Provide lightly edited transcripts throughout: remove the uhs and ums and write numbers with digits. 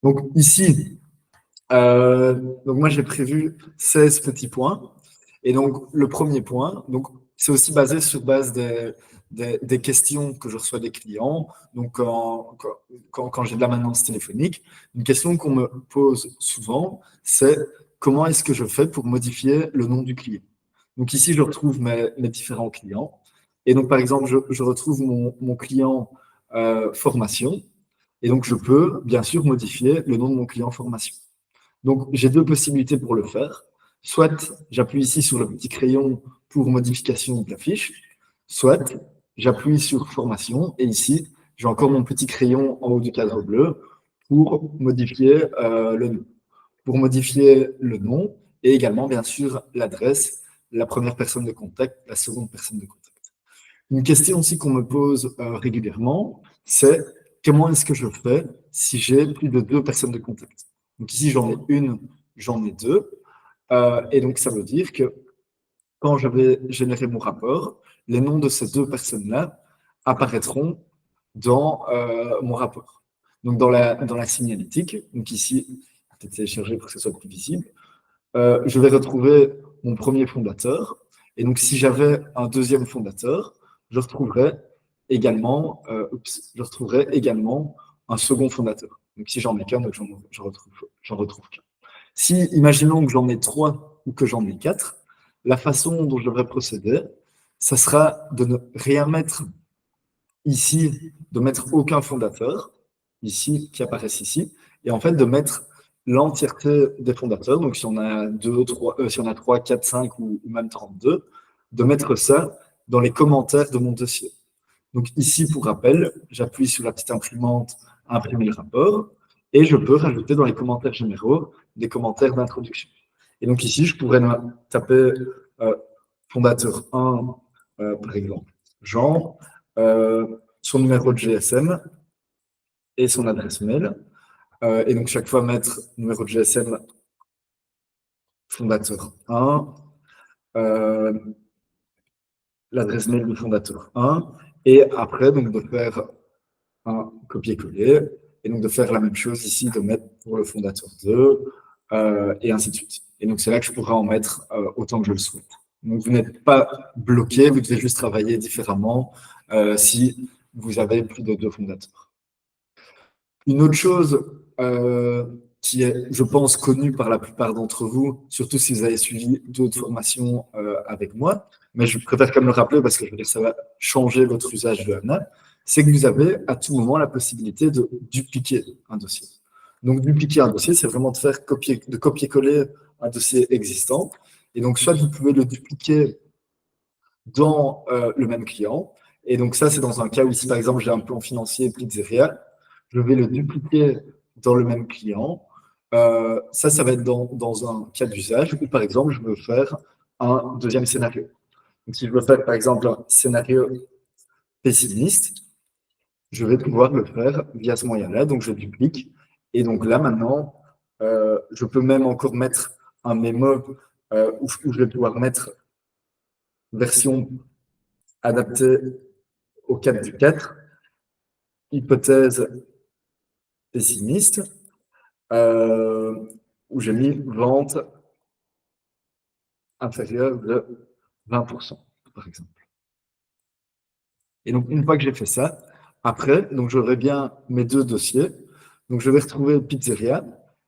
Donc ici, donc moi j'ai prévu 16 petits points. Et donc le premier point, donc c'est aussi basé sur base des questions que je reçois des clients. Donc quand j'ai de la maintenance téléphonique, une question qu'on me pose souvent, c'est comment est-ce que je fais pour modifier le nom du client. Donc ici je retrouve mes différents clients. Et donc par exemple je retrouve mon client formation. Et donc je peux bien sûr modifier le nom de mon client formation. Donc, j'ai deux possibilités pour le faire. Soit j'appuie ici sur le petit crayon pour modification de la fiche, soit j'appuie sur formation et ici, j'ai encore mon petit crayon en haut du cadre bleu pour modifier le nom. Pour modifier le nom et également, bien sûr, l'adresse, la première personne de contact, la seconde personne de contact. Une question aussi qu'on me pose régulièrement, c'est comment est-ce que je fais si j'ai plus de 2 personnes de contact. Donc ici, j'en ai une, j'en ai deux. Et donc, ça veut dire que quand je vais générer mon rapport, les noms de ces 2 personnes-là apparaîtront dans mon rapport. Donc, dans la signalétique, donc ici, peut-être télécharger pour que ce soit plus visible, je vais retrouver mon premier fondateur. Et donc, si j'avais un deuxième fondateur, je retrouverais également un second fondateur. Donc, si j'en ai qu'un, j'en retrouve qu'un. Si, imaginons que j'en ai 3 ou que j'en ai 4, la façon dont je devrais procéder, ça sera de ne rien mettre ici, de mettre aucun fondateur, ici, qui apparaissent ici, et en fait de mettre l'entièreté des fondateurs, donc si on a 3, 4, 5 ou même 32, de mettre ça dans les commentaires de mon dossier. Donc ici, pour rappel, j'appuie sur la petite imprimante imprimer le rapport et je peux rajouter dans les commentaires généraux des commentaires d'introduction. Et donc ici, je pourrais taper fondateur 1, par exemple, Jean, son numéro de GSM et son adresse mail. Et donc chaque fois mettre numéro de GSM fondateur 1, l'adresse mail du fondateur 1, et après donc de faire un copier-coller, et donc de faire la même chose ici, de mettre pour le fondateur 2, et ainsi de suite. Et donc c'est là que je pourrais en mettre autant que je le souhaite. Donc vous n'êtes pas bloqué, vous devez juste travailler différemment si vous avez plus de 2 fondateurs. Une autre chose qui est, je pense, connue par la plupart d'entre vous, surtout si vous avez suivi d'autres formations avec moi, mais je préfère quand même le rappeler parce que je veux dire, ça va changer votre usage de HANA, c'est que vous avez à tout moment la possibilité de dupliquer un dossier. Donc, dupliquer un dossier, c'est vraiment de copier-coller un dossier existant. Et donc, soit vous pouvez le dupliquer dans le même client. Et donc, ça, c'est dans un cas où, si par exemple, j'ai un plan financier pizzeria, je vais le dupliquer dans le même client. Ça va être dans un cas d'usage où, par exemple, je veux faire un deuxième scénario. Donc, si je veux faire, par exemple, un scénario pessimiste, je vais pouvoir le faire via ce moyen-là. Donc, je duplique. Et donc là, maintenant, je peux même encore mettre un mémo où je vais pouvoir mettre version adaptée au 4 du 4, hypothèse pessimiste, où j'ai mis vente inférieure de 20%, par exemple. Et donc, une fois que j'ai fait ça, après, donc j'aurai bien mes 2 dossiers. Donc, je vais retrouver Pizzeria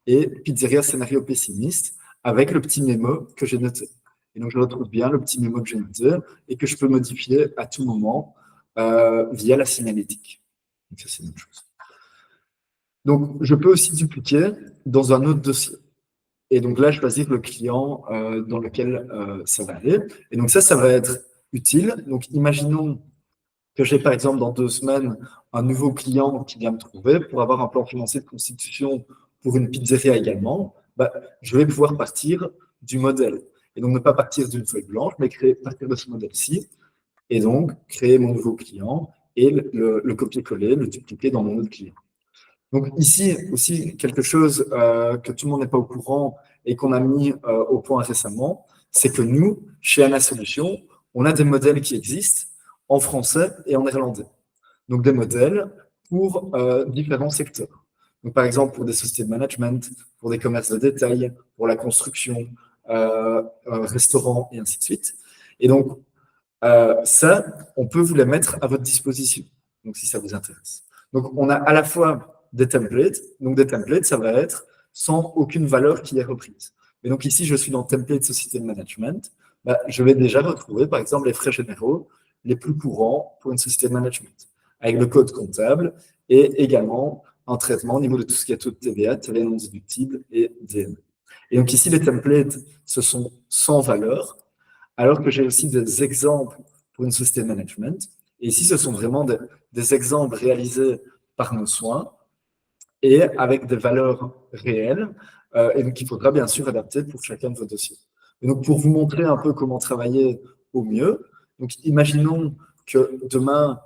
et Pizzeria scénario pessimiste avec le petit mémo que j'ai noté. Et donc, je retrouve bien le petit mémo que j'ai noté et que je peux modifier à tout moment via la signalétique. Donc, ça, c'est une autre chose. Donc, je peux aussi dupliquer dans un autre dossier. Et donc là, choisir le client dans lequel ça va aller. Et donc ça va être utile. Donc, imaginons que j'ai, par exemple, dans 2 semaines, un nouveau client qui vient me trouver pour avoir un plan financier de constitution pour une pizzeria également. Je vais pouvoir partir du modèle. Et donc, ne pas partir d'une feuille blanche, mais partir de ce modèle-ci. Et donc, créer mon nouveau client et le copier-coller, le dupliquer dans mon autre client. Donc ici aussi, quelque chose que tout le monde n'est pas au courant et qu'on a mis au point récemment, c'est que nous, chez ANA Solutions, on a des modèles qui existent en français et en néerlandais. Donc des modèles pour différents secteurs. Donc, par exemple, pour des sociétés de management, pour des commerces de détail, pour la construction, restaurants et ainsi de suite. Et donc, ça, on peut vous les mettre à votre disposition, donc si ça vous intéresse. Donc, on a à la fois des templates. Donc, des templates, ça va être sans aucune valeur qui est reprise. Et donc, ici, je suis dans Template Société de Management. Bah, je vais déjà retrouver, par exemple, les frais généraux les plus courants pour une société de management, avec le code comptable et également un traitement au niveau de tout ce qui est taux de TVA, TVA non déductible et DN. Et donc, ici, les templates, ce sont sans valeur, alors que j'ai aussi des exemples pour une société de management. Et ici, ce sont vraiment des exemples réalisés par nos soins et avec des valeurs réelles. Et donc, il faudra bien sûr adapter pour chacun de vos dossiers. Et donc, pour vous montrer un peu comment travailler au mieux, donc imaginons que demain,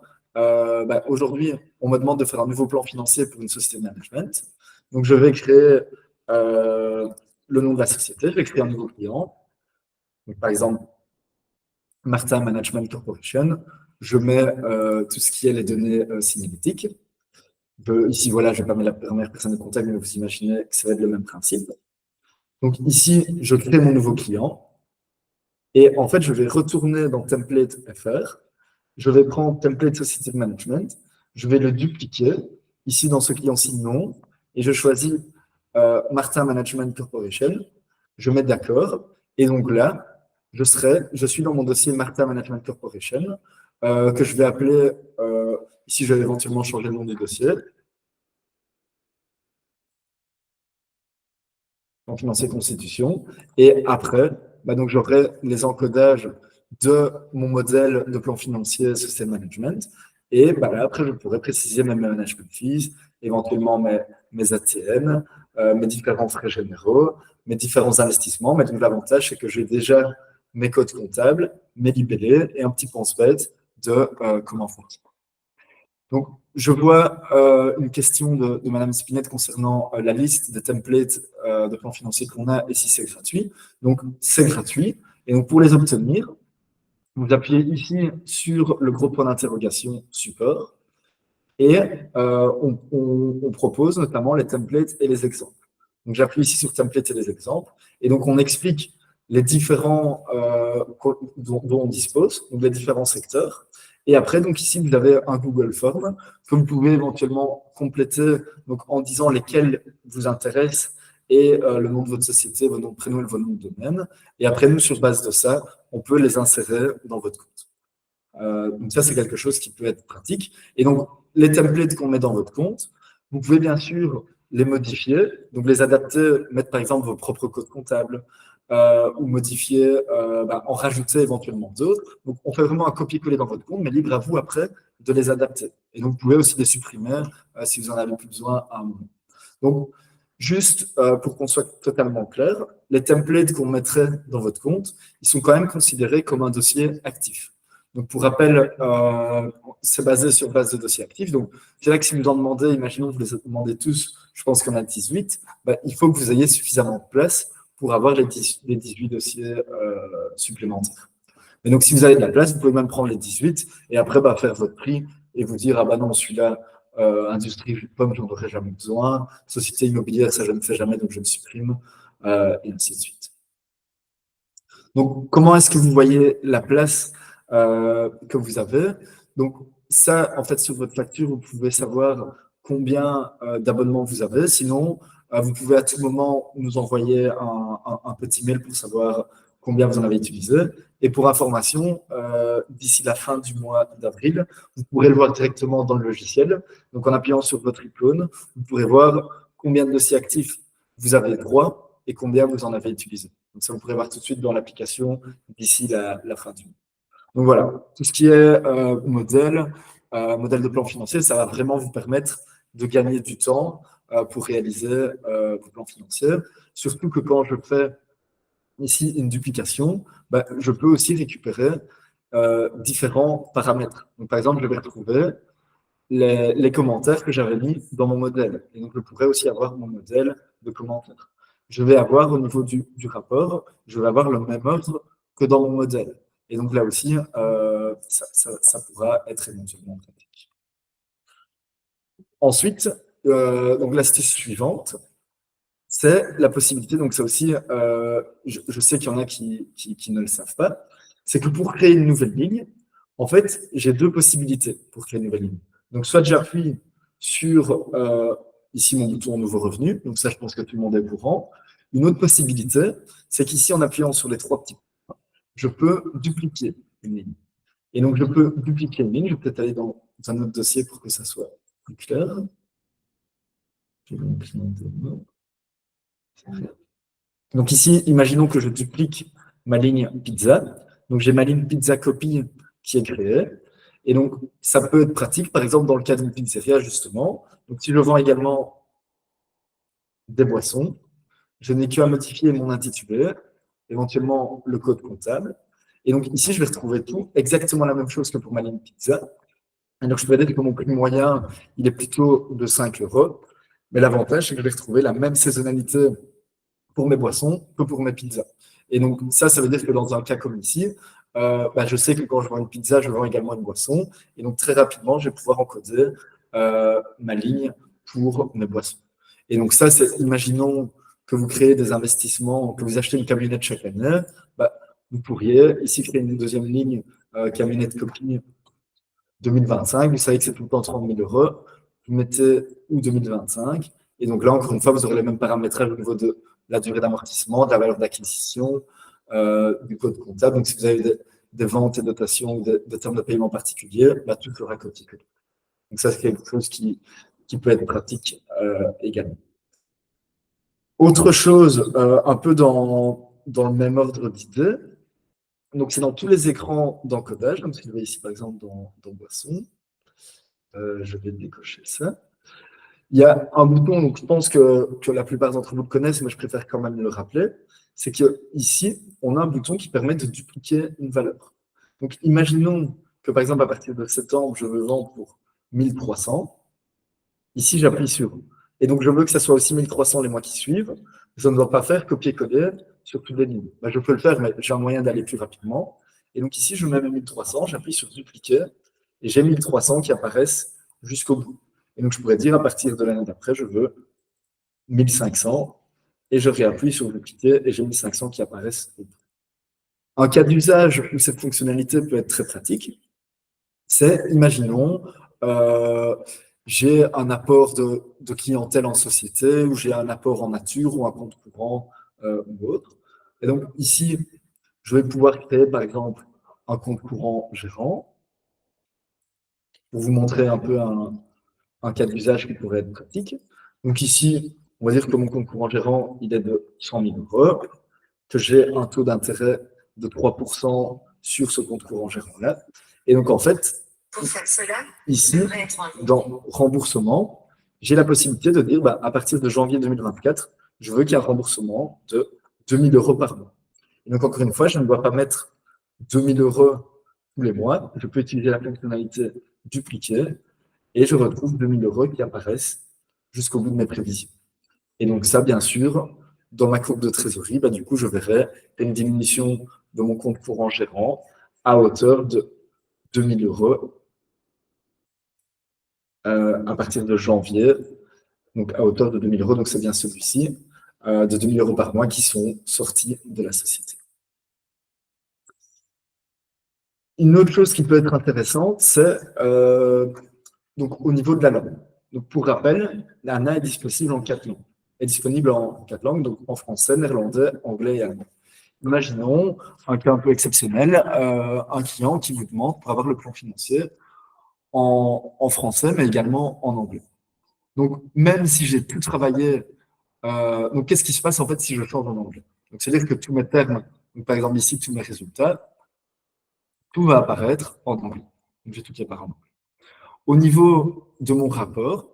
aujourd'hui, on me demande de faire un nouveau plan financier pour une société de management. Donc, je vais créer le nom de la société, je vais créer un nouveau client. Donc, par exemple, Martin Management Corporation. Je mets tout ce qui est les données signalétiques. Ici, voilà, je ne vais pas mettre la première personne de contact, mais vous imaginez que ça va être le même principe. Donc ici, je crée mon nouveau client. Et en fait, je vais retourner dans Template FR. Je vais prendre Template Société de Management. Je vais le dupliquer ici dans ce client-ci non. Et je choisis Martin Management Corporation. Je mets d'accord. Et donc là, je suis dans mon dossier Martin Management Corporation, que je vais appeler, ici je vais éventuellement changer le nom du dossier, donc financier constitution, et après, donc j'aurai les encodages de mon modèle de plan financier System Management, et là, après je pourrais préciser mes management fees, éventuellement mes ATM, mes différents frais généraux, mes différents investissements, mais donc l'avantage c'est que j'ai déjà mes codes comptables, mes libellés et un petit pense-bête de comment fonctionne. Donc, je vois une question de Madame Spinette concernant la liste des templates de plans financiers qu'on a et si c'est gratuit. Donc, c'est gratuit. Et donc, pour les obtenir, vous appuyez ici sur le gros point d'interrogation support et on propose notamment les templates et les exemples. Donc, j'appuie ici sur templates et les exemples. Et donc, on explique les différents dont on dispose, donc les différents secteurs. Et après, donc ici, vous avez un Google Form que vous pouvez éventuellement compléter donc, en disant lesquels vous intéressent et le nom de votre société, vos noms de prénom et vos noms de domaine. Et après, nous, sur base de ça, on peut les insérer dans votre compte. Donc ça, c'est quelque chose qui peut être pratique. Et donc, les templates qu'on met dans votre compte, vous pouvez bien sûr les modifier, donc les adapter, mettre par exemple vos propres codes comptables, ou modifier, en rajouter éventuellement d'autres. Donc, on fait vraiment un copier-coller dans votre compte, mais libre à vous après de les adapter. Et donc, vous pouvez aussi les supprimer si vous en avez plus besoin à un moment. Donc, juste pour qu'on soit totalement clair, les templates qu'on mettrait dans votre compte, ils sont quand même considérés comme un dossier actif. Donc, pour rappel, c'est basé sur base de dossier actif. Donc, c'est là que si vous en demandez, imaginons que vous les demandez tous, je pense qu'on a 18, il faut que vous ayez suffisamment de place pour avoir les 18 dossiers supplémentaires. Et donc, si vous avez de la place, vous pouvez même prendre les 18 et après faire votre prix et vous dire, ah bah non, celui-là, industrie jus de pomme, j'en aurais jamais besoin. Société immobilière, ça je ne fais jamais, donc je le supprime, et ainsi de suite. Donc, comment est-ce que vous voyez la place que vous avez? Donc, ça, en fait, sur votre facture, vous pouvez savoir combien d'abonnements vous avez. Sinon, vous pouvez à tout moment nous envoyer un petit mail pour savoir combien vous en avez utilisé. Et pour information, d'ici la fin du mois d'avril, vous pourrez le voir directement dans le logiciel. Donc, en appuyant sur votre icône, vous pourrez voir combien de dossiers actifs vous avez droit et combien vous en avez utilisé. Donc, ça, vous pourrez voir tout de suite dans l'application d'ici la fin du mois. Donc, voilà, tout ce qui est modèle de plan financier, ça va vraiment vous permettre de gagner du temps pour réaliser vos plans financiers. Surtout que quand je fais ici une duplication, je peux aussi récupérer différents paramètres. Donc, par exemple, je vais retrouver les commentaires que j'avais mis dans mon modèle. Et donc, je pourrais aussi avoir mon modèle de commentaires. Je vais avoir au niveau du rapport, je vais avoir le même ordre que dans mon modèle. Et donc là aussi, ça pourra être éventuellement pratique. Ensuite, donc l'astuce suivante, c'est la possibilité, donc ça aussi, je sais qu'il y en a qui ne le savent pas, c'est que pour créer une nouvelle ligne, en fait, j'ai deux possibilités pour créer une nouvelle ligne. Donc, soit j'appuie sur, ici, mon bouton nouveau revenu, donc ça, je pense que tout le monde est au courant. Une autre possibilité, c'est qu'ici, en appuyant sur les trois petits points, je peux dupliquer une ligne. Et donc, je peux dupliquer une ligne, je vais peut-être aller dans un autre dossier pour que ça soit plus clair. Donc ici, imaginons que je duplique ma ligne pizza. Donc j'ai ma ligne pizza copy qui est créée. Et donc ça peut être pratique, par exemple dans le cas d'une pizzeria justement. Donc si je vends également des boissons, je n'ai qu'à modifier mon intitulé, éventuellement le code comptable. Et donc ici, je vais retrouver tout exactement la même chose que pour ma ligne pizza. Et donc je peux dire que mon prix moyen, il est plutôt de 5 euros. Mais l'avantage, c'est que je vais retrouver la même saisonnalité pour mes boissons que pour mes pizzas. Et donc, ça veut dire que dans un cas comme ici, je sais que quand je vends une pizza, je vends également une boisson. Et donc, très rapidement, je vais pouvoir encoder ma ligne pour mes boissons. Et donc, ça, c'est, imaginons que vous créez des investissements, que vous achetez une camionnette chaque année, vous pourriez ici créer une deuxième ligne camionnette copie 2025. Vous savez que c'est tout le temps 30 000 euros. Vous mettez ou 2025. Et donc là, encore une fois, vous aurez les mêmes paramétrages au niveau de la durée d'amortissement, de la valeur d'acquisition, du code comptable. Donc, si vous avez des ventes et dotations ou des termes de paiement particuliers, tout sera copié-collé. Donc, ça, c'est quelque chose qui peut être pratique également. Autre chose, un peu dans le même ordre d'idée, donc c'est dans tous les écrans d'encodage. Donc, si vous voyez ici, par exemple, dans Boisson, je vais décocher ça. Il y a un bouton, donc je pense que la plupart d'entre vous le connaissent, mais je préfère quand même le rappeler, c'est qu'ici, on a un bouton qui permet de dupliquer une valeur. Donc, imaginons que, par exemple, à partir de septembre, je veux vendre pour 1300. Ici, j'appuie sur « Et donc, je veux que ça soit aussi 1300 les mois qui suivent. » Je ne dois pas faire copier-coller sur toutes les lignes. Je peux le faire, mais j'ai un moyen d'aller plus rapidement. Et donc, ici, je mets mes 1300, j'appuie sur « Dupliquer » et j'ai 1300 qui apparaissent jusqu'au bout. Et donc, je pourrais dire, à partir de l'année d'après, je veux 1500, et je réappuie sur dupliquer, et j'ai 1500 qui apparaissent. Un cas d'usage où cette fonctionnalité peut être très pratique, c'est, imaginons, j'ai un apport de clientèle en société, ou j'ai un apport en nature, ou un compte courant, ou autre. Et donc, ici, je vais pouvoir créer, par exemple, un compte courant gérant, pour vous montrer un peu un cas d'usage qui pourrait être pratique. Donc ici, on va dire que mon compte courant gérant, il est de 100 000 euros, que j'ai un taux d'intérêt de 3% sur ce compte courant gérant-là. Et donc, en fait, ici, dans remboursement, j'ai la possibilité de dire, à partir de janvier 2024, je veux qu'il y ait un remboursement de 2 000 euros par mois. Et donc, encore une fois, je ne dois pas mettre 2 000 euros tous les mois. Je peux utiliser la fonctionnalité dupliquer et je retrouve 2 000 euros qui apparaissent jusqu'au bout de mes prévisions. Et donc ça, bien sûr, dans ma courbe de trésorerie, du coup, je verrai une diminution de mon compte courant gérant à hauteur de 2 000 euros à partir de janvier, donc à hauteur de 2 000 euros, donc c'est bien celui-ci, de 2 000 euros par mois qui sont sortis de la société. Une autre chose qui peut être intéressante, c'est donc au niveau de la langue. Donc pour rappel, l'ANA est disponible en 4 langues. Est disponible en 4 langues, donc en français, néerlandais, anglais et allemand. Imaginons un cas un peu exceptionnel, un client qui vous demande pour avoir le plan financier en français, mais également en anglais. Donc même si j'ai tout travaillé, donc qu'est-ce qui se passe en fait si je change en anglais? Donc c'est-à-dire que tous mes termes, donc par exemple ici tous mes résultats, tout va apparaître en anglais. Donc j'ai tout qui apparaît en anglais. Au niveau de mon rapport,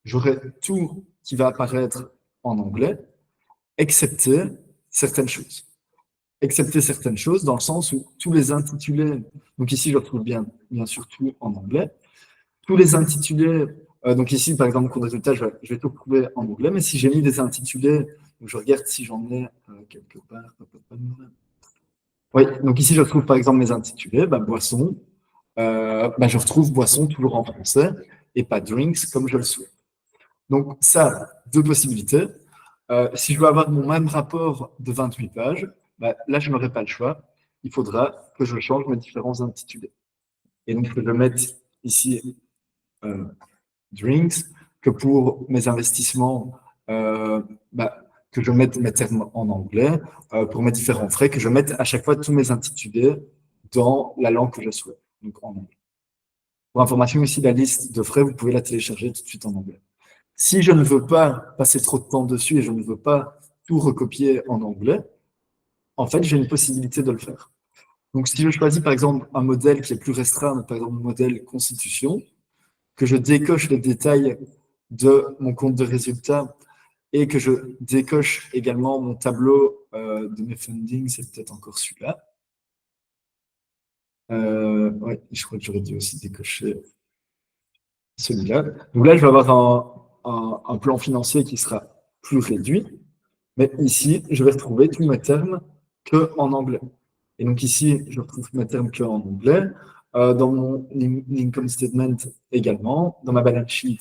j'aurai tout qui va apparaître en anglais, excepté certaines choses. Excepté certaines choses dans le sens où tous les intitulés, donc ici je retrouve bien sûr tout en anglais, tous les intitulés, donc ici par exemple, cours de résultat, je vais tout retrouver en anglais, mais si j'ai mis des intitulés, donc je regarde si j'en ai quelque part. Oui, donc ici je retrouve par exemple mes intitulés, boisson, je retrouve boisson toujours en français et pas drinks comme je le souhaite. Donc ça, deux possibilités. Si je veux avoir mon même rapport de 28 pages, bah, là, je n'aurai pas le choix. Il faudra que je change mes différents intitulés. Et donc, je vais mettre ici drinks, que pour mes investissements, bah, que je mette mes termes en anglais, pour mes différents frais, que je mette à chaque fois tous mes intitulés dans la langue que je souhaite, donc en anglais. Pour information ici, la liste de frais, vous pouvez la télécharger tout de suite en anglais. Si je ne veux pas passer trop de temps dessus et je ne veux pas tout recopier en anglais, en fait, j'ai une possibilité de le faire. Donc, si je choisis par exemple un modèle qui est plus restreint, par exemple le modèle Constitution, que je décoche les détails de mon compte de résultats et que je décoche également mon tableau de mes fundings, c'est peut-être encore celui-là. Oui, je crois que j'aurais dû aussi décocher celui-là. Donc là, je vais avoir un plan financier qui sera plus réduit, mais ici, je vais retrouver tous mes termes qu'en anglais. Et donc ici, je retrouve mes termes qu'en anglais. Dans mon income statement également, dans ma balance sheet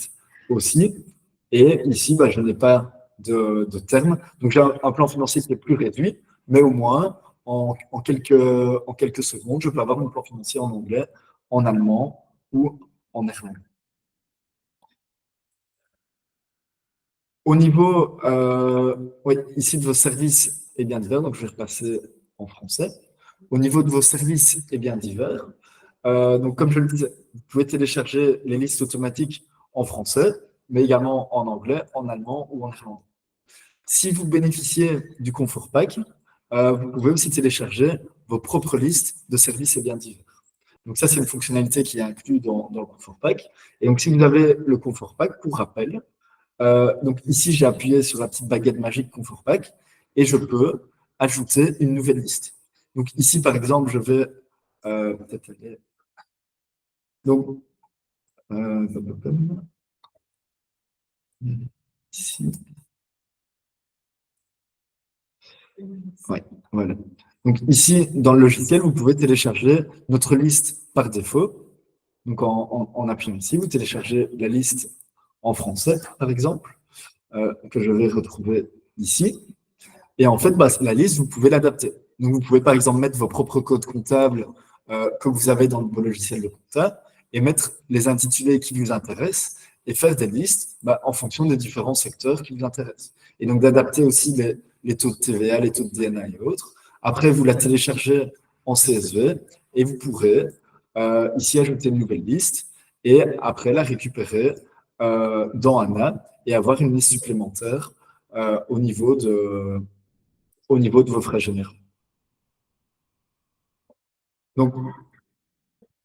aussi. Et ici, bah, je n'ai pas de termes. Donc j'ai un plan financier qui est plus réduit, mais au moins, en quelques secondes, je peux avoir mon plan financier en anglais, en allemand ou en néerlandais. Au niveau oui, ici de vos services et biens divers, donc je vais repasser en français. Au niveau de vos services et biens divers, donc comme je le disais, vous pouvez télécharger les listes automatiques en français, mais également en anglais, en allemand ou en néerlandais. Si vous bénéficiez du Confort Pack, vous pouvez aussi télécharger vos propres listes de services et biens divers. Donc ça, c'est une fonctionnalité qui est inclue dans le Confort Pack. Et donc si vous avez le Confort Pack, pour rappel, donc ici, j'ai appuyé sur la petite baguette magique Confort Pack et je peux ajouter une nouvelle liste. Donc ici, par exemple, je vais peut-être aller. Donc, euh, ici. Ouais, voilà. Donc ici, dans le logiciel, vous pouvez télécharger notre liste par défaut. Donc en appuyant ici, vous téléchargez la liste en français, par exemple, que je vais retrouver ici. Et en fait, bah, la liste, vous pouvez l'adapter. Donc, vous pouvez par exemple mettre vos propres codes comptables que vous avez dans vos logiciels de compta et mettre les intitulés qui vous intéressent et faire des listes bah, en fonction des différents secteurs qui vous intéressent. Et donc, d'adapter aussi les taux de TVA, les taux de DNA et autres. Après, vous la téléchargez en CSV et vous pourrez ici ajouter une nouvelle liste et après la récupérer dans ANA et avoir une liste supplémentaire au niveau de vos frais généraux. Donc,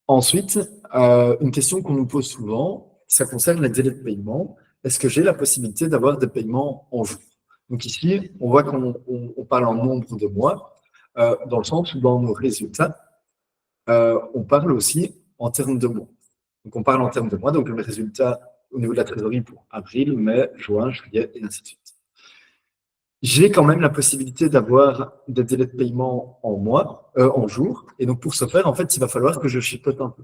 ensuite, une question qu'on nous pose souvent, ça concerne les délais de paiement. Est-ce que j'ai la possibilité d'avoir des paiements en jours? Donc ici, on voit qu'on parle en nombre de mois, dans le sens où dans nos résultats, on parle aussi en termes de mois. Donc on parle en termes de mois, donc mes résultats au niveau de la trésorerie pour avril, mai, juin, juillet, et ainsi de suite. J'ai quand même la possibilité d'avoir des délais de paiement en mois, en jours. Et donc, pour ce faire, en fait, il va falloir que je chipote un peu.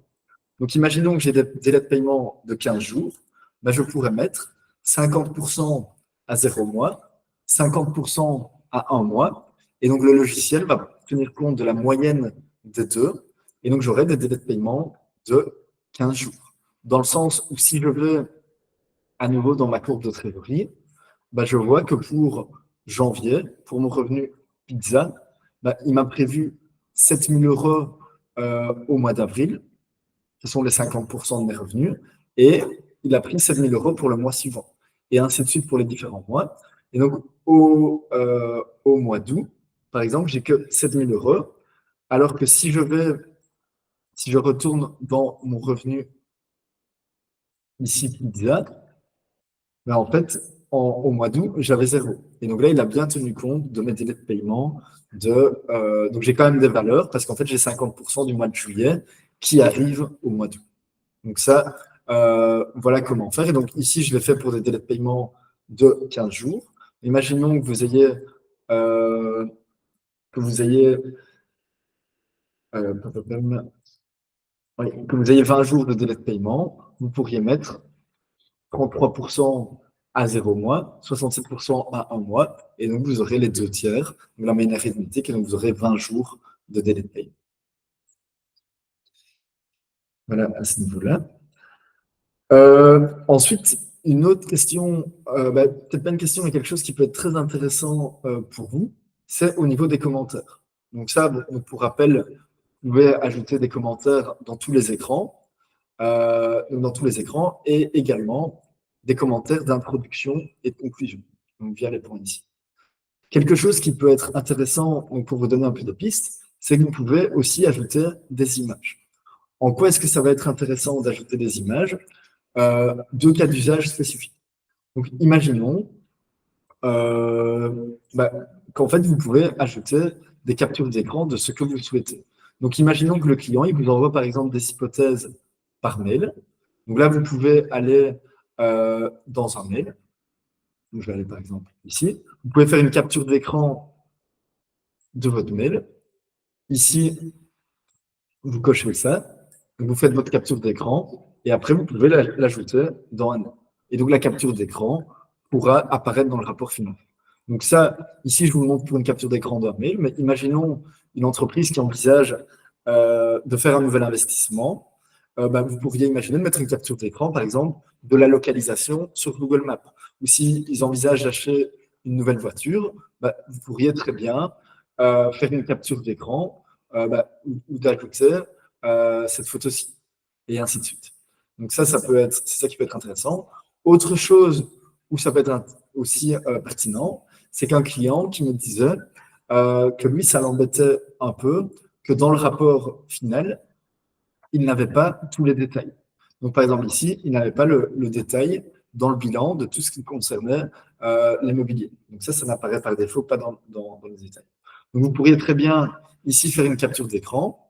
Donc, imaginons que j'ai des délais de paiement de 15 jours. Ben, je pourrais mettre 50% à 0 mois, 50% à 1 mois. Et donc, le logiciel va tenir compte de la moyenne des deux. Et donc, j'aurai des délais de paiement de 15 jours. Dans le sens où si je vais à nouveau dans ma courbe de trésorerie, bah, je vois que pour janvier, pour mon revenu pizza, bah, il m'a prévu 7 000 euros au mois d'avril, ce sont les 50% de mes revenus, et il a pris 7 000 euros pour le mois suivant, et ainsi de suite pour les différents mois. Et donc, au mois d'août, par exemple, j'ai que 7 000 euros, alors que si je retourne dans mon revenu ici pizza, ben, en fait, au mois d'août, j'avais zéro. Et donc là, il a bien tenu compte de mes délais de paiement. Donc j'ai quand même des valeurs parce qu'en fait, j'ai 50% du mois de juillet qui arrive au mois d'août. Donc ça, voilà comment faire. Et donc ici, je l'ai fait pour des délais de paiement de 15 jours. Imaginons euh, que vous ayez, euh, que vous ayez 20 jours de délai de paiement. Vous pourriez mettre 33% à 0 mois, 67% à 1 mois, et donc vous aurez les 2/3, donc la moyenne arithmétique, et donc vous aurez 20 jours de délai de paye. Voilà, à ce niveau-là. Ensuite, une autre question, peut-être pas une question, mais quelque chose qui peut être très intéressant pour vous, c'est au niveau des commentaires. Donc ça, pour rappel, vous pouvez ajouter des commentaires dans tous les écrans, et également des commentaires d'introduction et de conclusion, donc via les points ici. Quelque chose qui peut être intéressant, donc pour vous donner un peu de pistes, c'est que vous pouvez aussi ajouter des images. En quoi est-ce que ça va être intéressant d'ajouter des images? Deux cas d'usage spécifiques. Donc, imaginons qu'en fait, vous pouvez ajouter des captures d'écran de ce que vous souhaitez. Donc, imaginons que le client, il vous envoie par exemple des hypothèses par mail. Donc là, vous pouvez aller dans un mail. Donc, je vais aller par exemple ici. Vous pouvez faire une capture d'écran de votre mail. Ici, vous cochez ça. Donc, vous faites votre capture d'écran et après, vous pouvez l'ajouter dans un mail. Et donc, la capture d'écran pourra apparaître dans le rapport final. Donc ça, ici, je vous montre pour une capture d'écran d'un mail, mais imaginons une entreprise qui envisage de faire un nouvel investissement. Vous pourriez imaginer de mettre une capture d'écran, par exemple, de la localisation sur Google Maps. Ou s'ils envisagent d'acheter une nouvelle voiture, vous pourriez très bien faire une capture d'écran ou d'ajouter cette photo-ci, et ainsi de suite. Donc ça peut être, c'est ça qui peut être intéressant. Autre chose où ça peut être aussi pertinent, c'est qu'un client qui me disait que lui, ça l'embêtait un peu, que dans le rapport final, il n'avait pas tous les détails. Donc, par exemple, ici, il n'avait pas le détail dans le bilan de tout ce qui concernait l'immobilier. Donc ça n'apparaît par défaut pas dans les détails. Donc, vous pourriez très bien ici faire une capture d'écran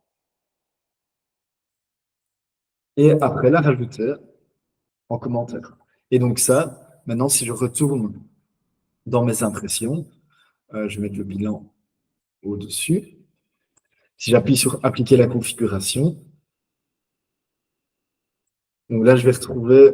et après la rajouter en commentaire. Et donc ça, maintenant, si je retourne dans mes impressions, je vais mettre le bilan au-dessus. Si j'appuie sur appliquer la configuration, donc là, je vais retrouver,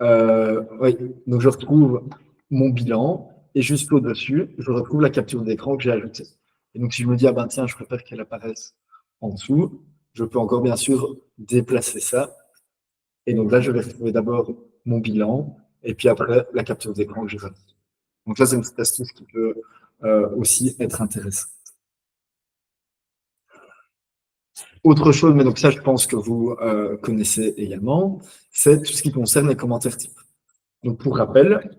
oui, donc je retrouve mon bilan et juste au-dessus, je retrouve la capture d'écran que j'ai ajoutée. Et donc, si je me dis, ah ben tiens, je préfère qu'elle apparaisse en dessous, je peux encore bien sûr déplacer ça. Et donc là, je vais retrouver d'abord mon bilan et puis après la capture d'écran que j'ai faite. Donc là, c'est une petite astuce qui peut aussi être intéressante. Autre chose, mais donc ça, je pense que vous connaissez également, c'est tout ce qui concerne les commentaires types. Donc, pour rappel,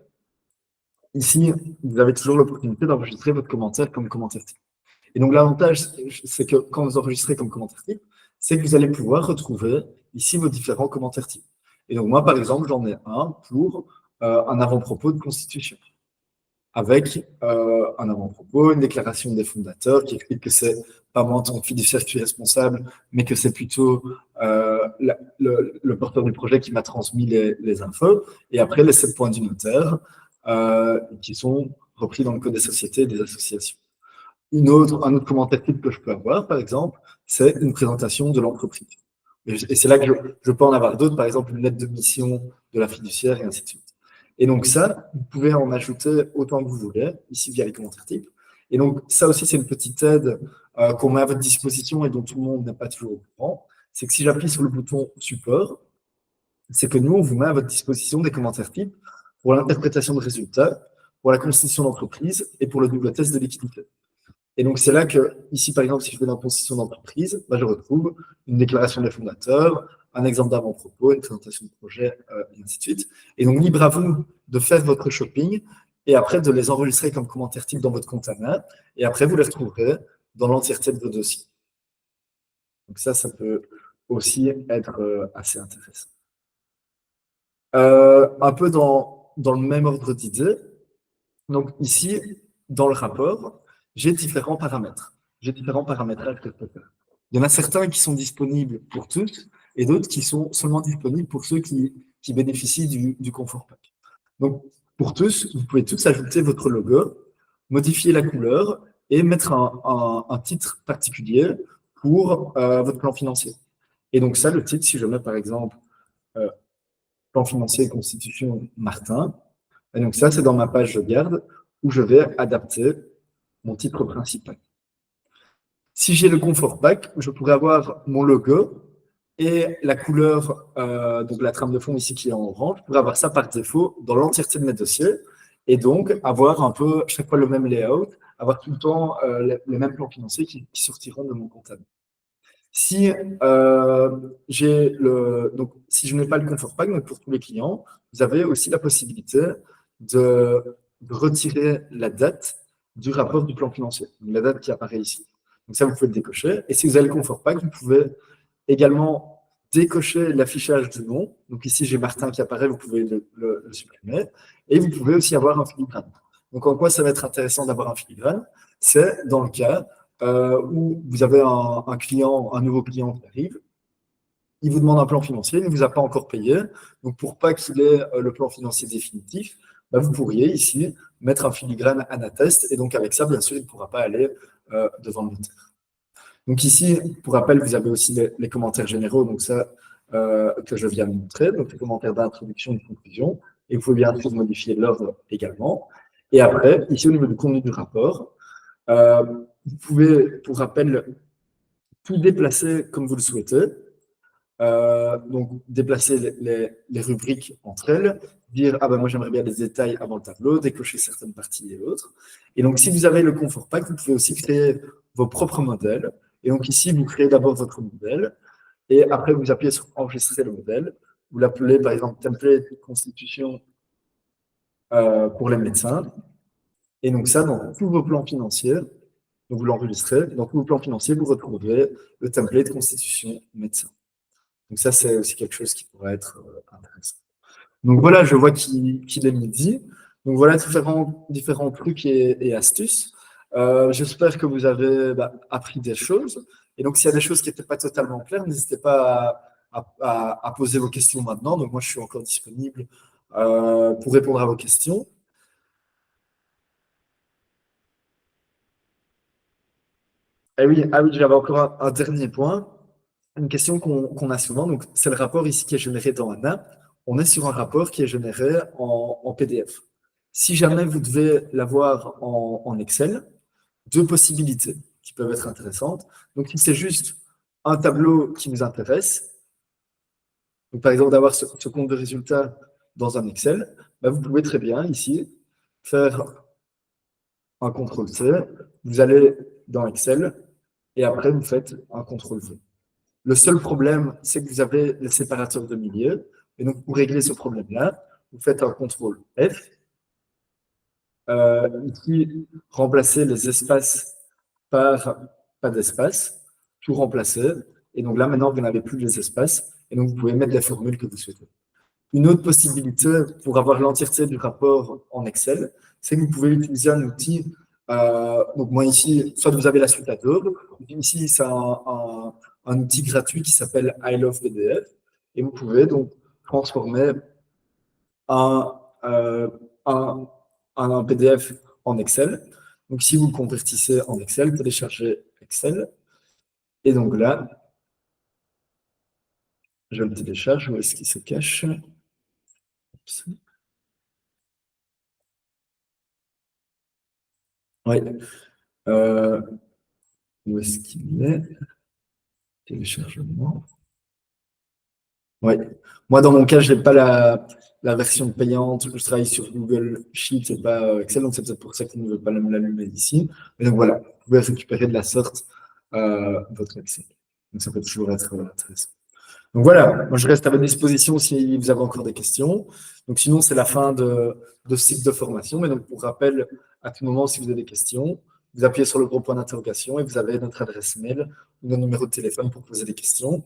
ici, vous avez toujours l'opportunité d'enregistrer votre commentaire comme commentaire type. Et donc, l'avantage, c'est que quand vous enregistrez comme commentaire type, c'est que vous allez pouvoir retrouver ici vos différents commentaires types. Et donc, moi, par exemple, j'en ai un pour un avant-propos de constitution, avec un avant-propos, une déclaration des fondateurs qui explique que c'est pas moi en tant que fiduciaire qui suis responsable, mais que c'est plutôt le porteur du projet qui m'a transmis les infos. Et après, les 7 points du notaire qui sont repris dans le code des sociétés et des associations. Un autre commentaire type que je peux avoir, par exemple, c'est une présentation de l'entreprise. Et c'est là que je peux en avoir d'autres, par exemple une lettre de mission de la fiduciaire et ainsi de suite. Et donc ça, vous pouvez en ajouter autant que vous voulez, ici via les commentaires types. Et donc ça aussi, c'est une petite aide qu'on met à votre disposition et dont tout le monde n'est pas toujours au courant. C'est que si j'appuie sur le bouton support, c'est que nous, on vous met à votre disposition des commentaires types pour l'interprétation de résultats, pour la constitution d'entreprise et pour le double test de liquidité. Et donc, c'est là que, ici, par exemple, si je vais dans la constitution d'entreprise, je retrouve une déclaration des fondateurs, un exemple d'avant-propos, une présentation de projet, et ainsi de suite. Et donc, libre à vous de faire votre shopping et après de les enregistrer comme commentaires types dans votre compte ANA. Et après, vous les retrouverez dans l'entièreté de vos dossiers. Donc ça peut aussi être assez intéressant. Un peu dans le même ordre d'idée. Donc ici, dans le rapport, j'ai différents paramètres. J'ai différents paramétrages que je peux faire. Il y en a certains qui sont disponibles pour tous et d'autres qui sont seulement disponibles pour ceux qui bénéficient du confort pack. Donc, pour tous, vous pouvez tous ajouter votre logo, modifier la couleur et mettre un titre particulier pour votre plan financier. Et donc ça, le titre, si je mets par exemple plan financier et constitution Martin, Et donc ça, c'est dans ma page de garde où je vais adapter mon titre principal. Si j'ai le confort pack, je pourrais avoir mon logo et la couleur, donc la trame de fond ici qui est en orange, je pourrais avoir ça par défaut dans l'entièreté de mes dossiers et donc avoir un peu chaque fois le même layout, avoir tout le temps les mêmes plans financiers qui sortiront de mon comptable. Si si je n'ai pas le confort pack, donc pour tous les clients, vous avez aussi la possibilité de retirer la date du rapport du plan financier, donc la date qui apparaît ici. Donc ça, vous pouvez le décocher. Et si vous avez le confort pack, vous pouvez également décocher l'affichage du nom. Donc ici, j'ai Martin qui apparaît, vous pouvez le supprimer. Et vous pouvez aussi avoir un filigrane. Donc en quoi ça va être intéressant d'avoir un filigrane? C'est dans le cas où vous avez un client, un nouveau client qui arrive, il vous demande un plan financier, il ne vous a pas encore payé. Donc, pour pas qu'il ait le plan financier définitif, bah, vous pourriez ici mettre un filigrane attest. Et donc, avec ça, bien sûr, il ne pourra pas aller devant le notaire. Donc, ici, pour rappel, vous avez aussi les commentaires généraux. Donc, ça, que je viens de montrer. Donc, les commentaires d'introduction et de conclusion. Et vous pouvez bien sûr modifier l'ordre également. Et après, ici, au niveau du contenu du rapport, vous pouvez, pour rappel, tout déplacer comme vous le souhaitez. Donc, déplacer les rubriques entre elles, dire ah ben moi j'aimerais bien les détails avant le tableau, décocher certaines parties et autres. Et donc, si vous avez le confort pack, vous pouvez aussi créer vos propres modèles. Et donc, ici, vous créez d'abord votre modèle et après, vous appuyez sur enregistrer le modèle. Vous l'appelez par exemple template constitution pour les médecins. Et donc, ça, dans tous vos plans financiers, donc vous l'enregistrez, dans tous vos plans financiers, vous retrouverez le template constitution médecin. Donc ça, c'est aussi quelque chose qui pourrait être intéressant. Donc voilà, je vois qu'il est midi. Donc voilà différents trucs et astuces. J'espère que vous avez appris des choses. Et donc, s'il y a des choses qui n'étaient pas totalement claires, n'hésitez pas à poser vos questions maintenant. Donc moi, je suis encore disponible pour répondre à vos questions. Et oui, ah oui, j'avais encore un dernier point. Une question qu'on a souvent, donc c'est le rapport ici qui est généré dans un app. On est sur un rapport qui est généré en PDF. Si jamais vous devez l'avoir en Excel, deux possibilités qui peuvent être intéressantes. Donc, si c'est juste un tableau qui nous intéresse, donc par exemple d'avoir ce compte de résultats dans un Excel, bah, vous pouvez très bien ici faire un CTRL-C, vous allez dans Excel et après vous faites un CTRL-V. Le seul problème, c'est que vous avez les séparateurs de milieu. Et donc, pour régler ce problème-là, vous faites un CTRL F. Ici, remplacer les espaces par pas d'espace, tout remplacer. Et donc là, maintenant, vous n'avez plus les espaces. Et donc, vous pouvez mettre les formules que vous souhaitez. Une autre possibilité pour avoir l'entièreté du rapport en Excel, c'est que vous pouvez utiliser un outil. Donc moi ici, soit vous avez la suite Adobe, ici c'est un outil gratuit qui s'appelle I Love PDF, et vous pouvez donc transformer un, euh, un, un PDF en Excel. Donc si vous le convertissez en Excel, téléchargez Excel, et donc là, je le télécharge, où est-ce qu'il se cache? Oui. Où est-ce qu'il est? Téléchargement. Oui. Moi, dans mon cas, je n'ai pas la version payante. Je travaille sur Google Sheets et pas Excel, donc c'est peut-être pour ça qu'il ne veut pas me l'allumer ici. Mais donc voilà, vous pouvez récupérer de la sorte votre Excel. Donc ça peut toujours être intéressant. Donc voilà, moi je reste à votre disposition si vous avez encore des questions. Donc sinon, c'est la fin de ce cycle de formation. Mais donc pour rappel, à tout moment, si vous avez des questions, vous appuyez sur le gros point d'interrogation et vous avez notre adresse mail ou notre numéro de téléphone pour poser des questions.